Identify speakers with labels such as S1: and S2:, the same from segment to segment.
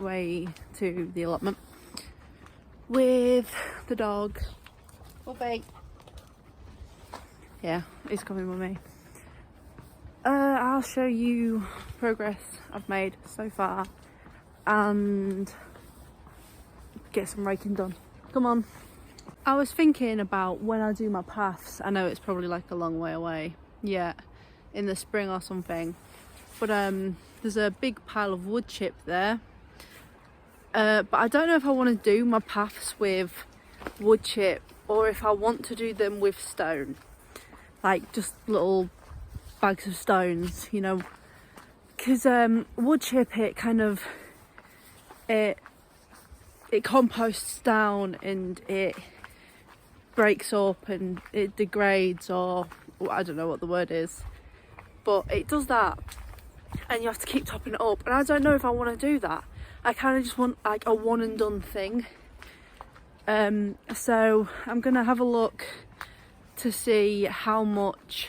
S1: way to the allotment with the dog. Wolfie. Yeah, he's coming with me. I'll show you progress I've made so far and get some raking done. Come on. I was thinking about when I do my paths. I know it's probably like a long way away, yeah, in the spring or something, but there's a big pile of wood chip there, but I don't know if I want to do my paths with wood chip or if I want to do them with stone, like just little bags of stones, you know, because wood chip, it kind of it composts down and it breaks up and it degrades, or I don't know what the word is, but it does that and you have to keep topping it up, and I don't know if I want to do that. I kind of just want like a one and done thing. So I'm gonna have a look to see how much,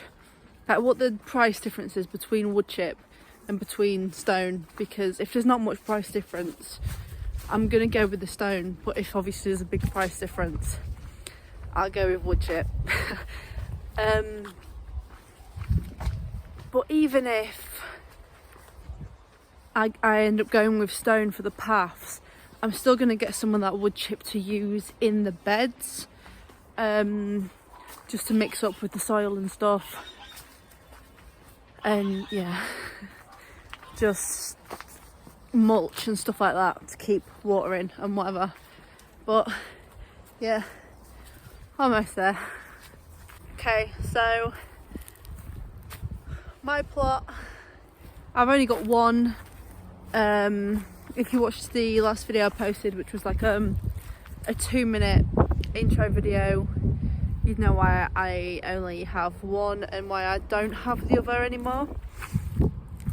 S1: like what the price difference is between wood chip and between stone, because if there's not much price difference I'm gonna go with the stone, but if obviously there's a big price difference I'll go with wood chip. But even if I end up going with stone for the paths, I'm still gonna get some of that wood chip to use in the beds, just to mix up with the soil and stuff, and yeah, just mulch and stuff like that to keep water in and whatever. But yeah, almost there. Okay, so my plot, I've only got one. If you watched the last video I posted, which was like a 2-minute intro video, you'd know why I only have one and why I don't have the other anymore.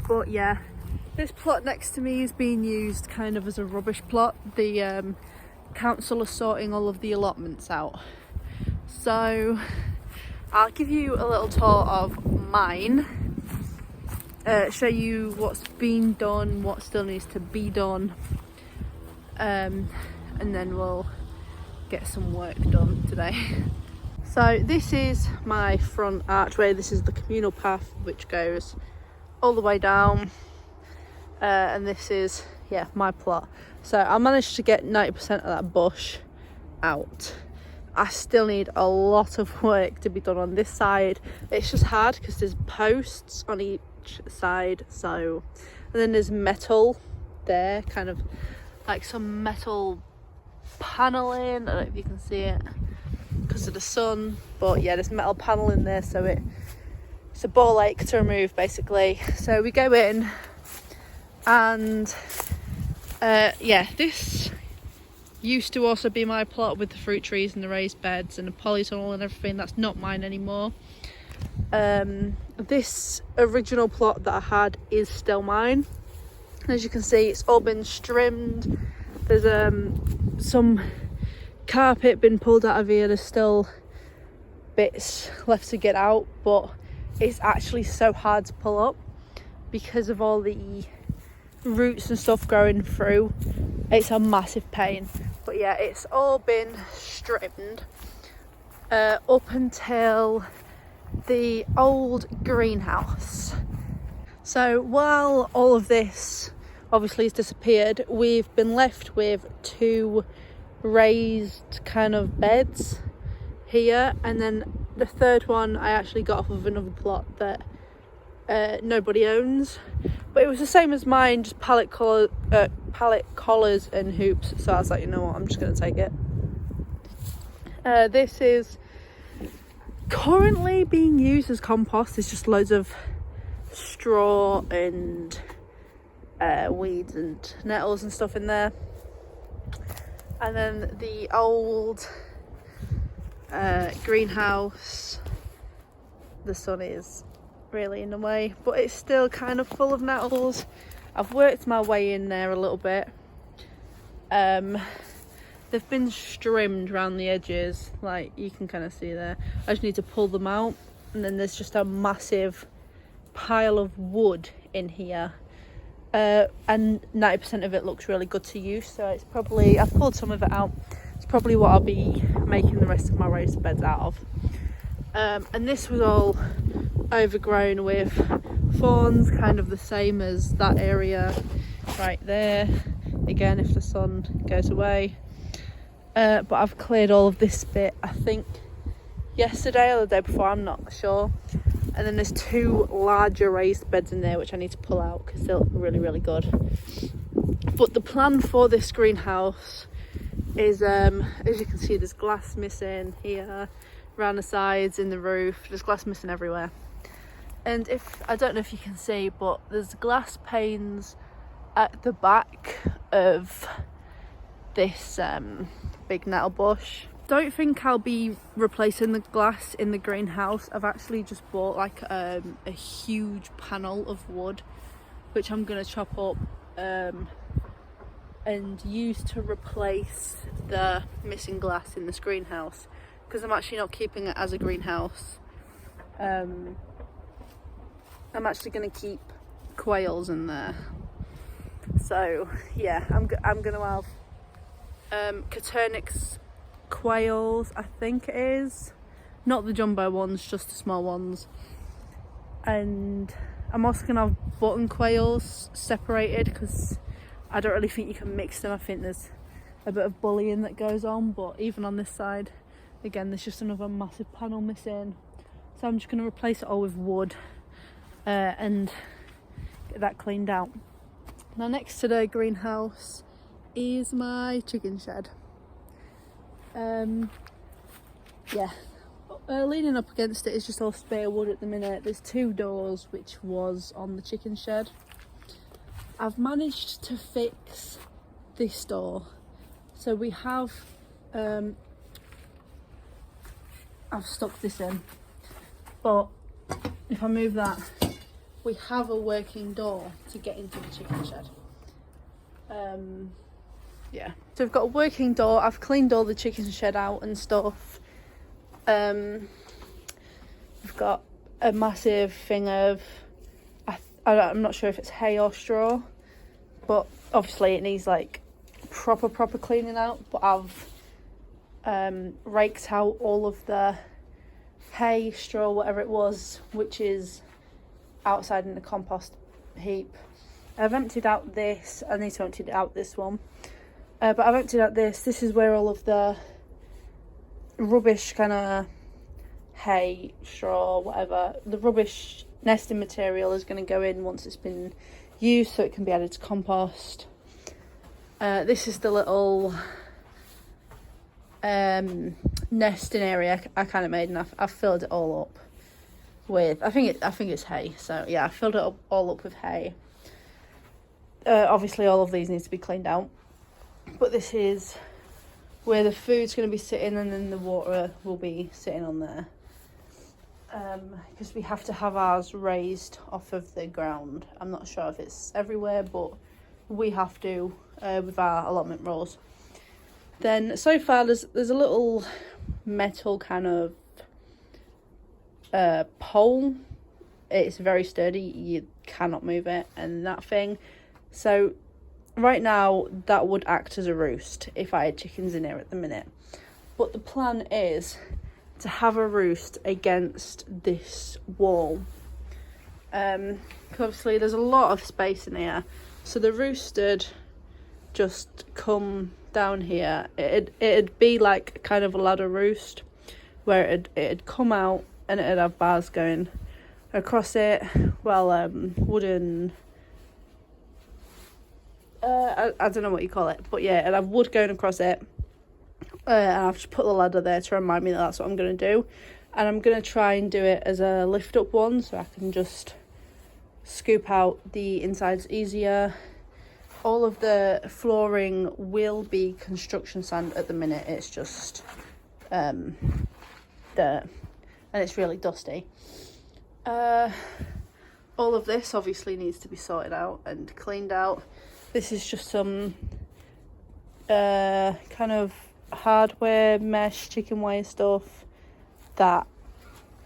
S1: But yeah, this plot next to me is being used kind of as a rubbish plot. The council are sorting all of the allotments out, so I'll give you a little tour of mine, show you what's been done, what still needs to be done, and then we'll get some work done today. So this is my front archway. This is the communal path which goes all the way down, and this is, yeah, my plot. So I managed to get 90% of that bush out. I still need a lot of work to be done on this side. It's just hard because there's posts on each side, so, and then there's metal there, kind of like some metal paneling. I don't know if you can see it because of the sun, but yeah, there's metal panel in there, so it's a ball ache to remove basically. So we go in and yeah, this used to also be my plot with the fruit trees and the raised beds and the polytunnel and everything. That's not mine anymore. This original plot that I had is still mine. As you can see, it's all been trimmed. There's some carpet been pulled out of here. There's still bits left to get out, but it's actually so hard to pull up because of all the roots and stuff growing through. It's a massive pain. But yeah, it's all been stripped up until the old greenhouse. So while all of this obviously has disappeared, we've been left with 2 raised kind of beds here, and then the third one I actually got off of another plot that nobody owns, but it was the same as mine, just pallet collars and hoops. So I was like, you know what, I'm just gonna take it. This is currently being used as compost. There's just loads of straw and weeds and nettles and stuff in there. And then the old greenhouse, the sun is really in the way, but it's still kind of full of nettles. I've worked my way in there a little bit. They've been trimmed around the edges, like you can kind of see there. I just need to pull them out, and then there's just a massive pile of wood in here and 90% of it looks really good to use, so it's probably, I've pulled some of it out. It's probably what I'll be making the rest of my raised beds out of. And this was all overgrown with thorns, kind of the same as that area right there, again if the sun goes away. But I've cleared all of this bit, I think yesterday or the day before, I'm not sure. And then there's 2 larger raised beds in there which I need to pull out because they look really, really good. But the plan for this greenhouse is, as you can see, there's glass missing here, around the sides, in the roof, there's glass missing everywhere. And I don't know if you can see, but there's glass panes at the back of this big nettle bush. Don't think I'll be replacing the glass in the greenhouse. I've actually just bought like a huge panel of wood which I'm gonna chop up and use to replace the missing glass in this greenhouse, because I'm actually not keeping it as a greenhouse. I'm actually going to keep quails in there. So yeah, I'm going to have Caturnix quails, I think it is, not the jumbo ones, just the small ones. And I'm also going to have button quails separated because I don't really think you can mix them. I think there's a bit of bullying that goes on, but even on this side, again, there's just another massive panel missing. So I'm just going to replace it all with wood and get that cleaned out. Now next to the greenhouse is my chicken shed. Yeah, leaning up against it is just all spare wood at the minute. There's 2 doors which was on the chicken shed. I've managed to fix this door. So we have, I've stuck this in, but if I move that, we have a working door to get into the chicken shed. Yeah, so we've got a working door. I've cleaned all the chicken shed out and stuff. We've got a massive thing of, I'm not sure if it's hay or straw, but obviously it needs like proper cleaning out. But I've raked out all of the hay, straw, whatever it was, which is outside in the compost heap. I've emptied out this. I need to empty out this one, but I've emptied out this. This is where all of the rubbish, kind of hay, straw, whatever, the rubbish nesting material is going to go in once it's been used, so it can be added to compost. This is the little nesting area I kind of made, and I've filled it all up with, I think it's hay. So yeah, I filled it all up with hay. Obviously all of these need to be cleaned out, but this is where the food's going to be sitting, and then the water will be sitting on there, because we have to have ours raised off of the ground. I'm not sure if it's everywhere, but we have to with our allotment rolls. Then so far there's a little metal kind of pole. It's very sturdy, you cannot move it, and that thing. So right now that would act as a roost if I had chickens in here at the minute, but the plan is to have a roost against this wall. Obviously there's a lot of space in here, so the roost would just come down here. It'd be like kind of a ladder roost where it'd come out and it'd have bars going across it. Well, wooden, I don't know what you call it, but yeah, it'd have wood going across it. And I've just put the ladder there to remind me that that's what I'm going to do. And I'm going to try and do it as a lift up one, so I can just scoop out the insides easier. All of the flooring will be construction sand at the minute. It's just dirt, and it's really dusty. All of this obviously needs to be sorted out and cleaned out. This is just some kind of hardware mesh chicken wire stuff that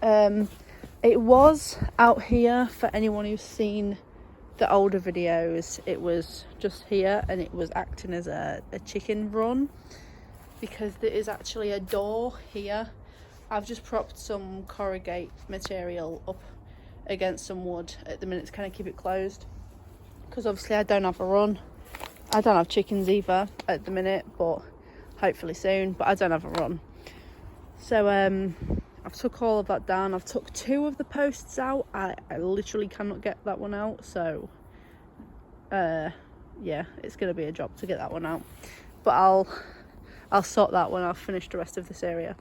S1: it was out here, for anyone who's seen the older videos it was just here and it was acting as a chicken run, because there is actually a door here. I've just propped some corrugate material up against some wood at the minute to kind of keep it closed, because obviously I don't have a run. I don't have chickens either at the minute, but hopefully soon, but I don't have a run. So I've took all of that down. I've took 2 of the posts out. I literally cannot get that one out, so yeah, it's gonna be a job to get that one out, but I'll sort that when I've finished the rest of this area.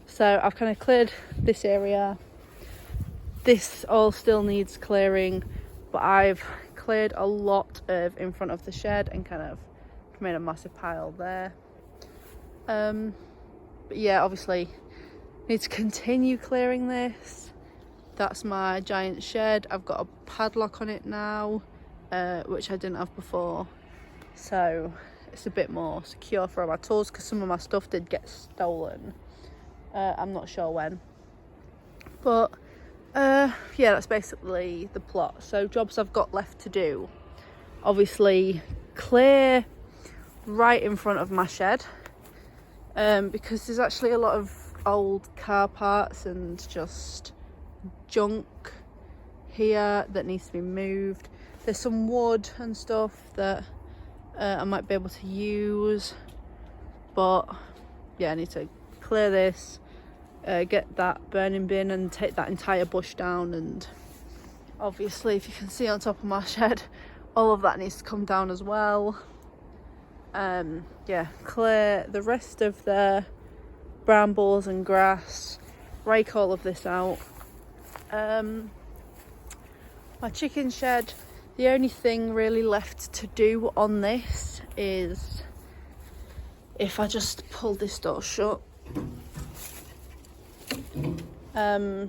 S1: So I've kind of cleared this area. This all still needs clearing, but I've cleared a lot of in front of the shed and kind of made a massive pile there. But yeah, obviously need to continue clearing this. That's my giant shed. I've got a padlock on it now, which I didn't have before, so it's a bit more secure for all my tools, because some of my stuff did get stolen. I'm not sure when, but yeah, that's basically the plot. So jobs I've got left to do, obviously clear right in front of my shed, because there's actually a lot of old car parts and just junk here that needs to be moved. There's some wood and stuff that I might be able to use, but yeah, I need to clear this, get that burning bin and take that entire bush down. And obviously, if you can see on top of my shed, all of that needs to come down as well. Yeah, clear the rest of the brambles and grass, rake all of this out. My chicken shed, the only thing really left to do on this is, if I just pull this door shut, I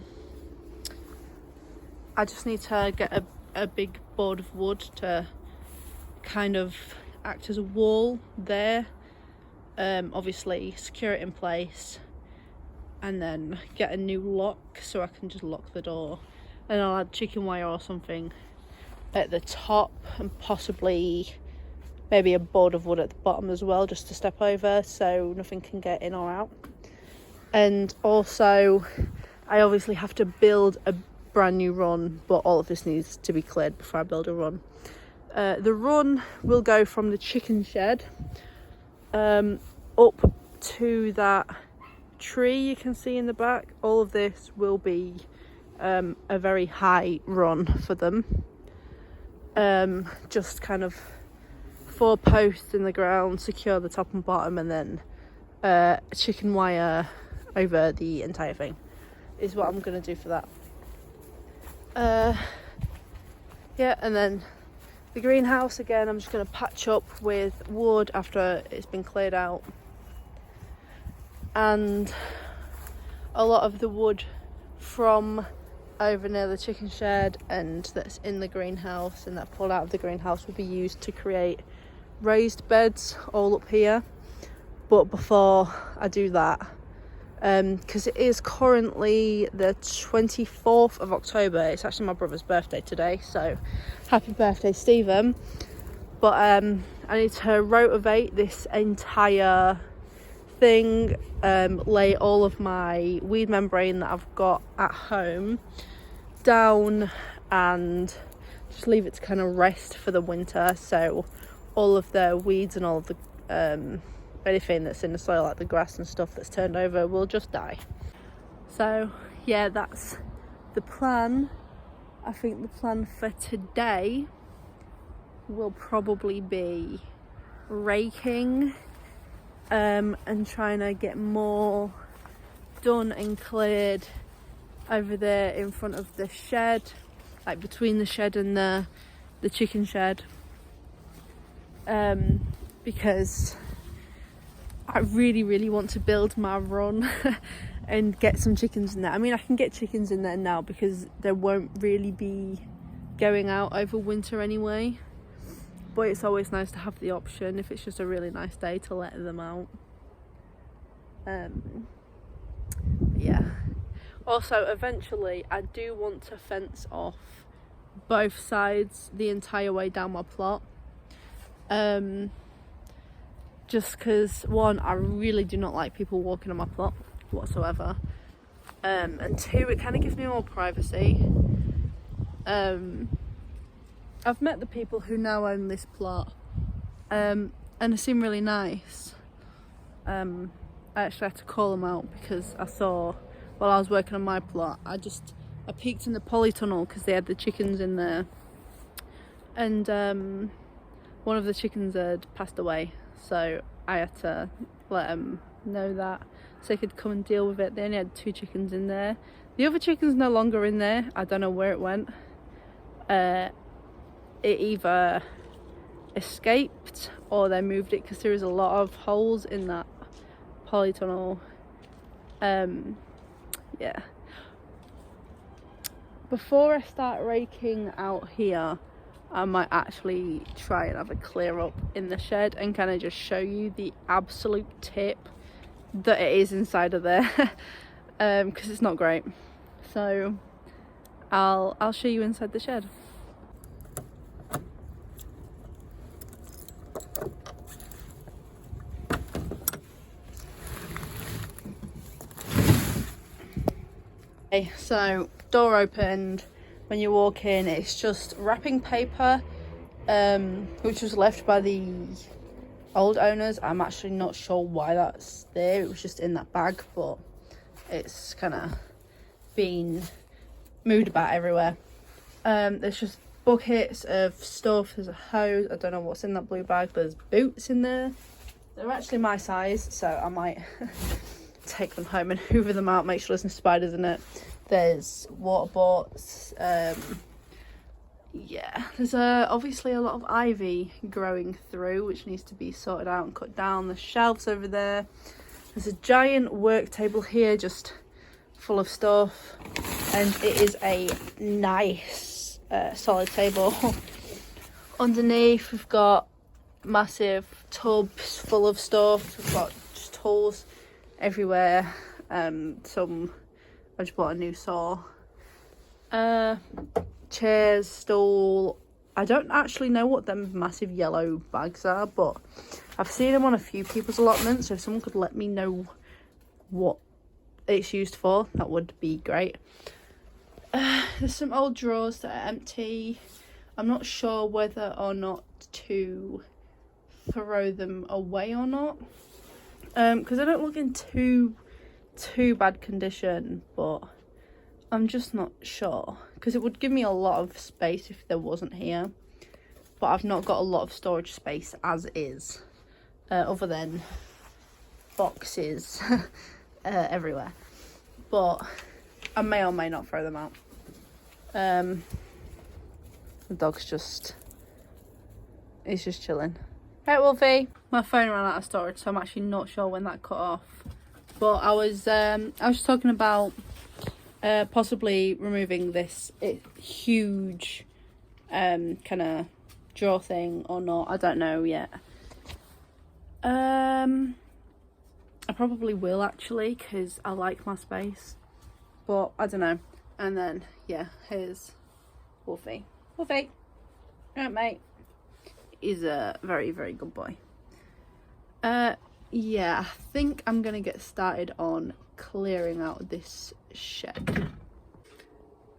S1: just need to get a big board of wood to kind of act as a wall there. Obviously secure it in place, and then get a new lock so I can just lock the door, and I'll add chicken wire or something at the top, and possibly maybe a board of wood at the bottom as well, just to step over so nothing can get in or out. And also I obviously have to build a brand new run, but all of this needs to be cleared before I build a run. The run will go from the chicken shed up to that tree you can see in the back. All of this will be a very high run for them, just kind of 4 posts in the ground, secure the top and bottom, and then chicken wire over the entire thing is what I'm gonna do for that. Yeah, and then the greenhouse again, I'm just going to patch up with wood after it's been cleared out. And a lot of the wood from over near the chicken shed and that's in the greenhouse and that pulled out of the greenhouse will be used to create raised beds all up here. But before I do that, because it is currently the 24th of October, it's actually my brother's birthday today, so happy birthday Stephen. But I need to rotivate this entire thing, lay all of my weed membrane that I've got at home down and just leave it to kind of rest for the winter, so all of the weeds and all of the anything that's in the soil, like the grass and stuff that's turned over, will just die. So yeah, that's the plan. I think the plan for today will probably be raking and trying to get more done and cleared over there in front of the shed, like between the shed and the chicken shed, because I really want to build my run and get some chickens in there. I mean, I can get chickens in there now because they won't really be going out over winter anyway, but it's always nice to have the option if it's just a really nice day to let them out. Yeah, also eventually I do want to fence off both sides the entire way down my plot. Just because, one, I really do not like people walking on my plot whatsoever, and two, it kind of gives me more privacy. I've met the people who now own this plot, and they seem really nice. I actually had to call them out because I saw, while I was working on my plot, I peeked in the polytunnel because they had the chickens in there, and one of the chickens had passed away, so I had to let them know that so they could come and deal with it. They only had 2 chickens in there. The other chicken's no longer in there. I don't know where it went. It either escaped or they moved it because there is a lot of holes in that polytunnel. Yeah. Before I start raking out here, I might actually try and have a clear up in the shed and kind of just show you the absolute tip that it is inside of there, because it's not great. So I'll show you inside the shed. Okay, so door opened. When you walk in, it's just wrapping paper, which was left by the old owners. I'm actually not sure why that's there. It was just in that bag, but it's kind of been moved about everywhere. There's just buckets of stuff. There's a hose. I don't know what's in that blue bag. There's boots in there. They're actually my size, so I might take them home and hoover them out, make sure there's no spiders in it. There's water bots. Yeah, there's obviously a lot of ivy growing through, which needs to be sorted out and cut down. The shelves over there. There's a giant work table here, just full of stuff, and it is a nice solid table. Underneath we've got massive tubs full of stuff. We've got just tools everywhere. I just bought a new saw. Chairs, stool. I don't actually know what them massive yellow bags are, but I've seen them on a few people's allotments, so if someone could let me know what it's used for, that would be great. There's some old drawers that are empty. I'm not sure whether or not to throw them away or not, because they don't look in too bad condition, but I'm just not sure, because it would give me a lot of space if there wasn't here, but I've not got a lot of storage space as is, other than boxes everywhere, but I may or may not throw them out. The dog's just chilling. Right, Wolfie? My phone ran out of storage, so I'm actually not sure when that cut off. But I was just talking about possibly removing this huge kind of drawer thing or not. I don't know yet. I probably will actually, because I like my space. But I don't know. And then, yeah, here's Wolfie. Wolfie. Right, mate. He's a very, very good boy. Yeah, I think I'm gonna get started on clearing out this shed.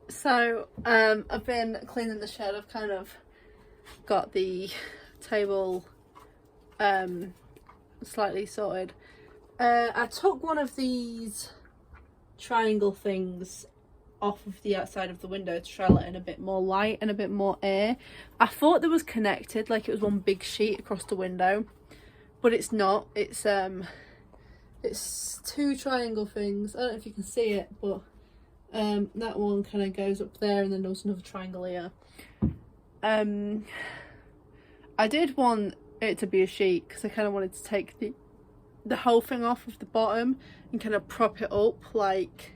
S1: So I've been cleaning the shed. I've kind of got the table slightly sorted. I took one of these triangle things off of the outside of the window to try let in a bit more light and a bit more air. I thought there was connected, like it was one big sheet across the window, but it's not. It's 2 triangle things. I don't know if you can see it, but that one kind of goes up there, and then there's another triangle here. I did want it to be a sheet because I kind of wanted to take the whole thing off of the bottom and kind of prop it up, like,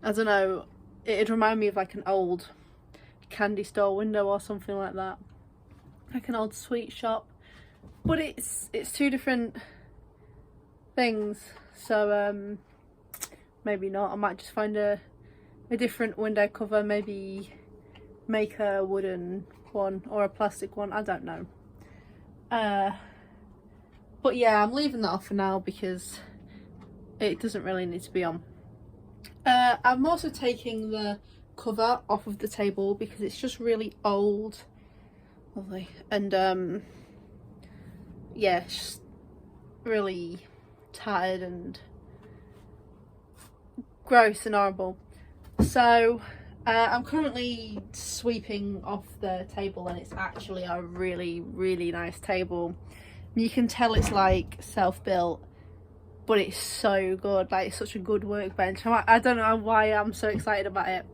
S1: I don't know, it'd remind me of like an old candy store window or something like that, like an old sweet shop, but it's 2 different things, so maybe not. I might just find a different window cover, maybe make a wooden one or a plastic one, I don't know. But yeah, I'm leaving that off for now because it doesn't really need to be on. I'm also taking the cover off of the table because it's just really old. Lovely. And yeah, it's just really tattered and gross and horrible. So I'm currently sweeping off the table, and it's actually a really nice table. You can tell it's like self-built, but it's so good. Like, it's such a good workbench. I don't know why I'm so excited about it,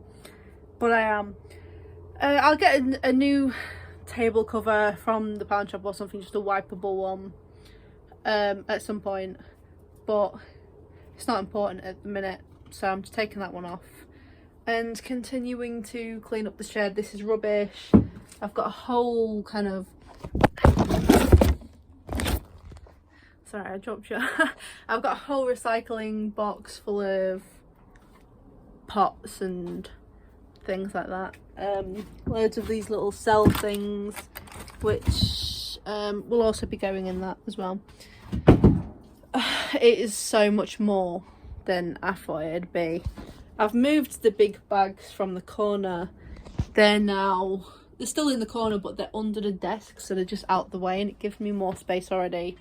S1: but I am. I'll get a new table cover from the pound shop or something, just a wipeable one at some point, but it's not important at the minute, so I'm just taking that one off and continuing to clean up the shed. This is rubbish. I've got a whole kind of, sorry, I dropped you. I've got a whole recycling box full of pots and things like that. Loads of these little cell things, which will also be going in that as well. It is so much more than I thought it'd be. I've moved the big bags from the corner. They're still in the corner, but they're under the desk, so they're just out the way, and it gives me more space already.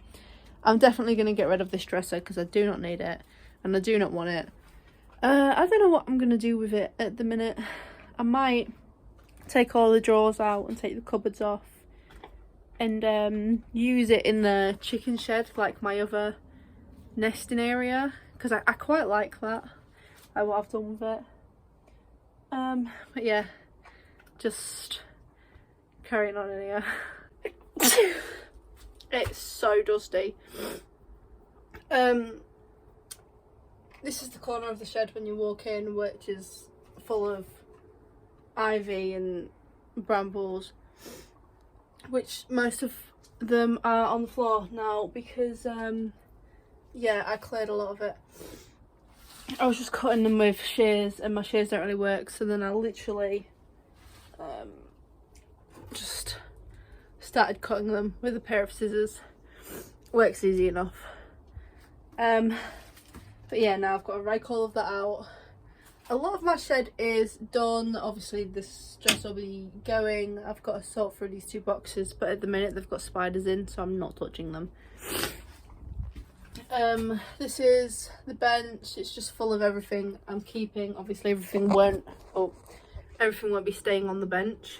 S1: I'm definitely going to get rid of this dresser because I do not need it and I do not want it. I don't know what I'm going to do with it at the minute. I might take all the drawers out and take the cupboards off and use it in the chicken shed, like my other nesting area, because I quite like that, like what I've done with it. But yeah, just carrying on in here. It's so dusty. This is the corner of the shed when you walk in, which is full of ivy and brambles, which most of them are on the floor now because yeah, I cleared a lot of it. I was just cutting them with shears, and my shears don't really work, so then I literally just started cutting them with a pair of scissors. Works easy enough. But yeah, now I've got to rake all of that out. A lot of my shed is done. Obviously this dress will be going. I've got to sort through these 2 boxes, but at the minute they've got spiders in, so I'm not touching them. This is the bench. It's just full of everything I'm keeping. Obviously everything won't be staying on the bench,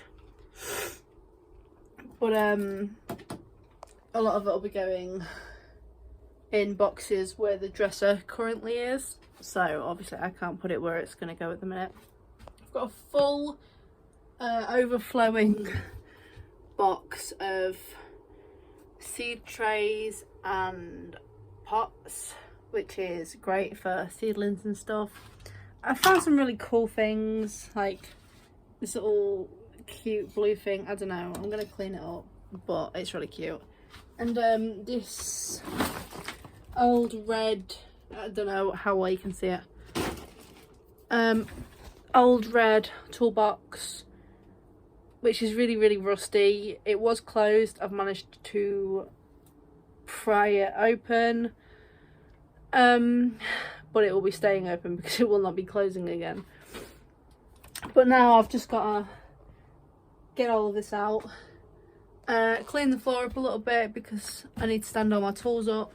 S1: but a lot of it will be going in boxes where the dresser currently is, so obviously I can't put it where it's going to go at the minute. I've got a full overflowing box of seed trays and pots, which is great for seedlings and stuff. I found some really cool things, like this little cute blue thing. I don't know, I'm gonna clean it up, but it's really cute. And this old red, I don't know how well you can see it, old red toolbox, which is really rusty. It was closed. I've managed to pry it open, but it will be staying open because it will not be closing again. But now I've just got to get all of this out, clean the floor up a little bit because I need to stand all my tools up,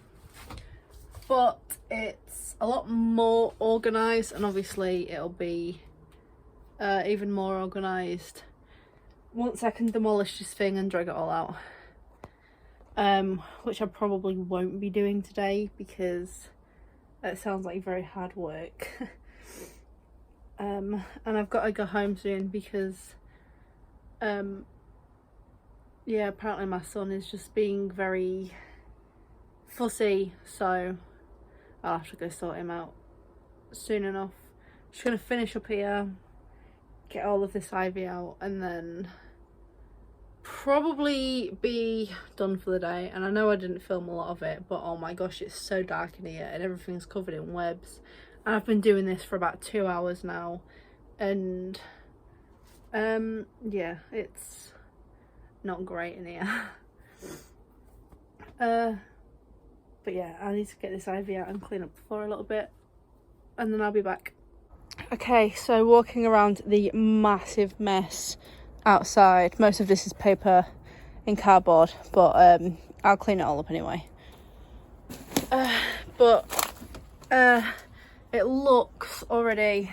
S1: but it's a lot more organised, and obviously it'll be even more organised once I can demolish this thing and drag it all out, which I probably won't be doing today because it sounds like very hard work. And I've got to go home soon because yeah, apparently my son is just being very fussy, so I'll have to go sort him out soon enough. Just gonna finish up here, get all of this ivy out, and then probably be done for the day. And I know I didn't film a lot of it, but oh my gosh, it's so dark in here and everything's covered in webs. And I've been doing this for about 2 hours now, and Yeah, it's not great in here. But yeah, I need to get this ivy out and clean up the floor a little bit, and then I'll be back. Okay, so walking around the massive mess outside. Most of this is paper and cardboard, but I'll clean it all up anyway. It looks already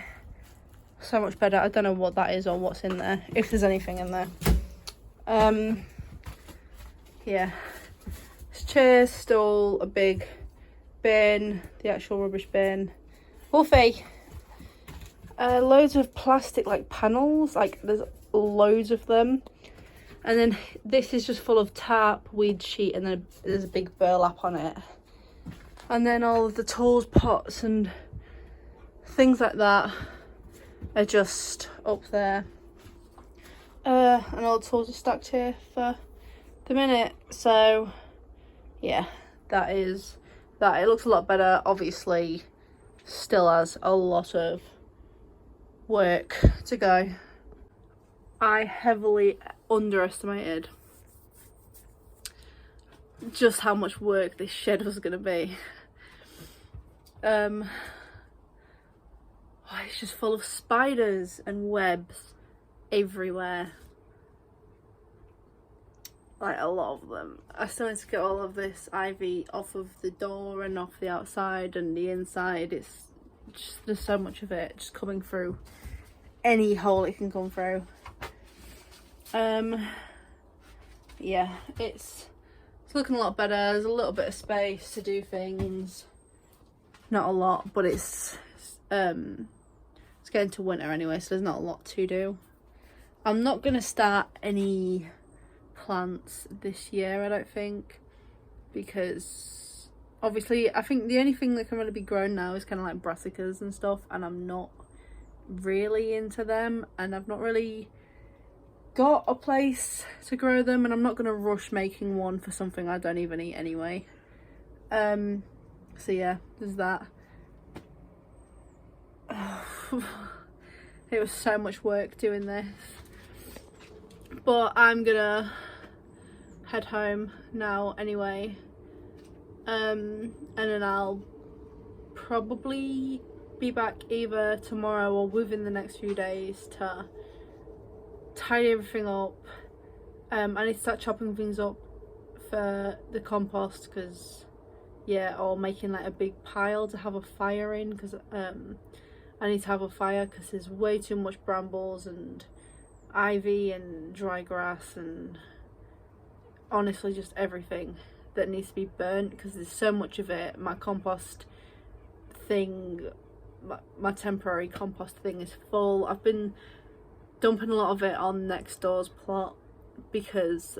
S1: so much better. I don't know what that is or what's in there, if there's anything in there. Yeah, it's chairs, stool, a big bin, the actual rubbish bin, wolfie, loads of plastic like panels, like there's loads of them, and then this is just full of tarp, weed sheet, and then there's a big burlap on it, and then all of the tools, pots and things like that are just up there, and all the tools are stacked here for the minute. So yeah, that is that. It looks a lot better. Obviously still has a lot of work to go. I heavily underestimated just how much work this shed was gonna be. It's just full of spiders and webs everywhere. Like a lot of them. I still need to get all of this ivy off of the door and off the outside and the inside. It's just, there's so much of it just coming through any hole it can come through. Yeah, it's looking a lot better. There's a little bit of space to do things. Not a lot, but it's getting to winter anyway, so there's not a lot to do. I'm not gonna start any plants this year, I don't think, because obviously I think the only thing that can really be grown now is kind of like brassicas and stuff, and I'm not really into them, and I've not really got a place to grow them, and I'm not gonna rush making one for something I don't even eat anyway. So yeah, there's that. It was so much work doing this, but I'm gonna head home now anyway, and then I'll probably be back either tomorrow or within the next few days to tidy everything up. I need to start chopping things up for the compost, because yeah, or making like a big pile to have a fire in, because I need to have a fire because there's way too much brambles and ivy and dry grass and honestly just everything that needs to be burnt, because there's so much of it. My compost thing, my temporary compost thing is full. I've been dumping a lot of it on next door's plot because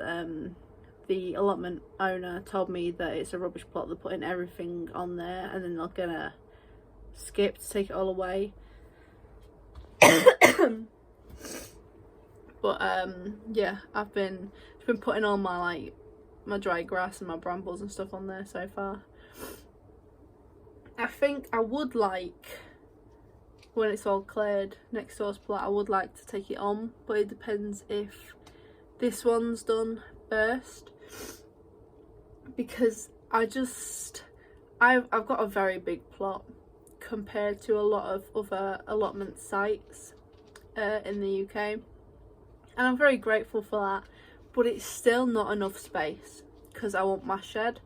S1: the allotment owner told me that it's a rubbish plot. They're putting everything on there and then they're gonna skip to take it all away. But yeah, I've been putting all my my dry grass and my brambles and stuff on there so far. I think I would like, when it's all cleared next door's plot, I would like to take it on, but it depends if this one's done first, because I've got a very big plot compared to a lot of other allotment sites in the UK, and I'm very grateful for that, but it's still not enough space, because I want my shed,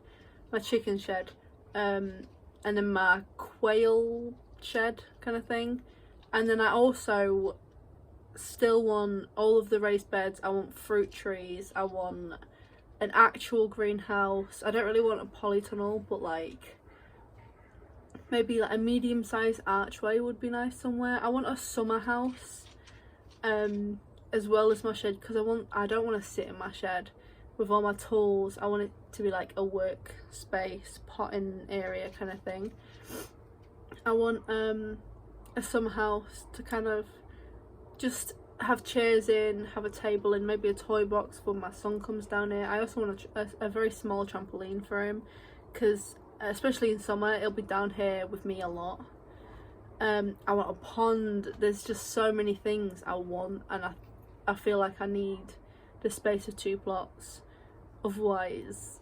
S1: my chicken shed, and then my quail shed kind of thing, and then I also still want all of the raised beds. I want fruit trees, I want an actual greenhouse. I don't really want a polytunnel, but like maybe like a medium-sized archway would be nice somewhere. I want a summer house as well as my shed, because I don't want to sit in my shed with all my tools. I want it to be like a work space, potting area kind of thing. I want a summer house to kind of just have chairs in, have a table in, maybe a toy box when my son comes down here. I also want a very small trampoline for him, because especially in summer he'll be down here with me a lot. I want a pond. There's just so many things I want, and I feel like I need the space of 2 plots, otherwise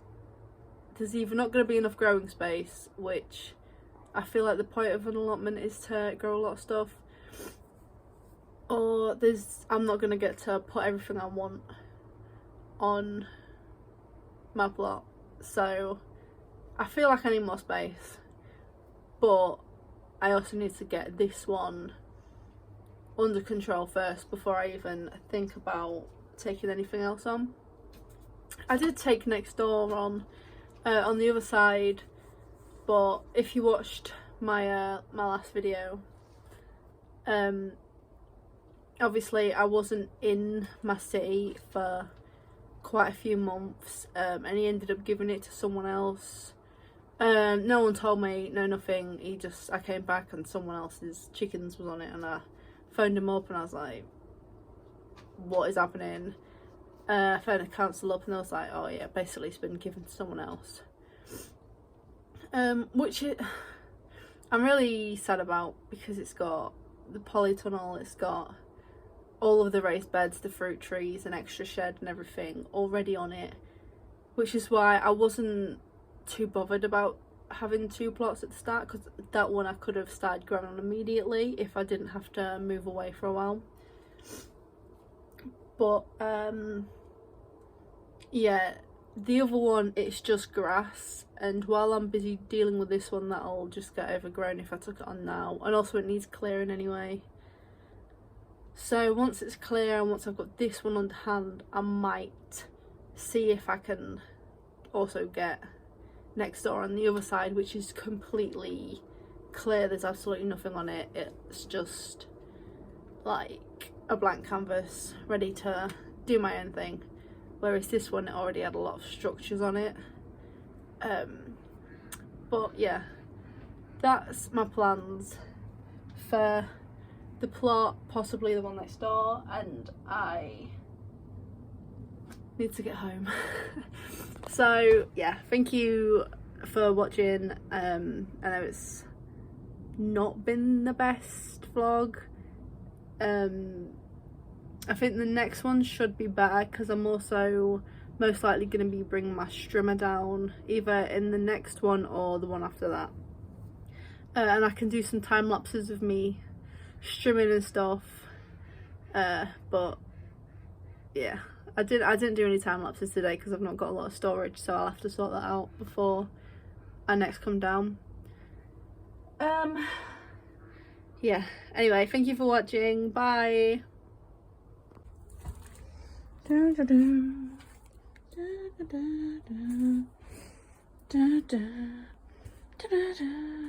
S1: there's either not going to be enough growing space, which I feel like the point of an allotment is to grow a lot of stuff, or I'm not going to get to put everything I want on my plot. So I feel like I need more space, but I also need to get this one under control first before I even think about taking anything else on. I did take next door on the other side, but if you watched my my last video, obviously I wasn't in my city for quite a few months, and he ended up giving it to someone else. No one told me, no nothing. I came back and someone else's chickens was on it, and I phoned him up and I was like, what is happening? I phoned the council up and they was like, oh yeah, basically it's been given to someone else. Which I'm really sad about, because it's got the polytunnel, it's got all of the raised beds, the fruit trees, an extra shed and everything already on it, which is why I wasn't too bothered about having 2 plots at the start, because that one I could have started growing on immediately if I didn't have to move away for a while. But yeah, the other one, it's just grass, and while I'm busy dealing with this one, that'll just get overgrown if I took it on now, and also it needs clearing anyway. So once it's clear and once I've got this one on hand, I might see if I can also get next door on the other side, which is completely clear. There's absolutely nothing on it. It's just like a blank canvas ready to do my own thing, whereas this one, it already had a lot of structures on it. But yeah, that's my plans for the plot, possibly the one next door, and I need to get home. So yeah, thank you for watching. I know it's not been the best vlog. I think the next one should be better, because I'm also most likely going to be bringing my strimmer down either in the next one or the one after that, and I can do some time lapses of me strimming and stuff. But yeah, I didn't do any time lapses today because I've not got a lot of storage, so I'll have to sort that out before I next come down. Yeah, anyway, thank you for watching. Bye. Da, da, da. Da, da, da, da. Da, da. Da, da, da.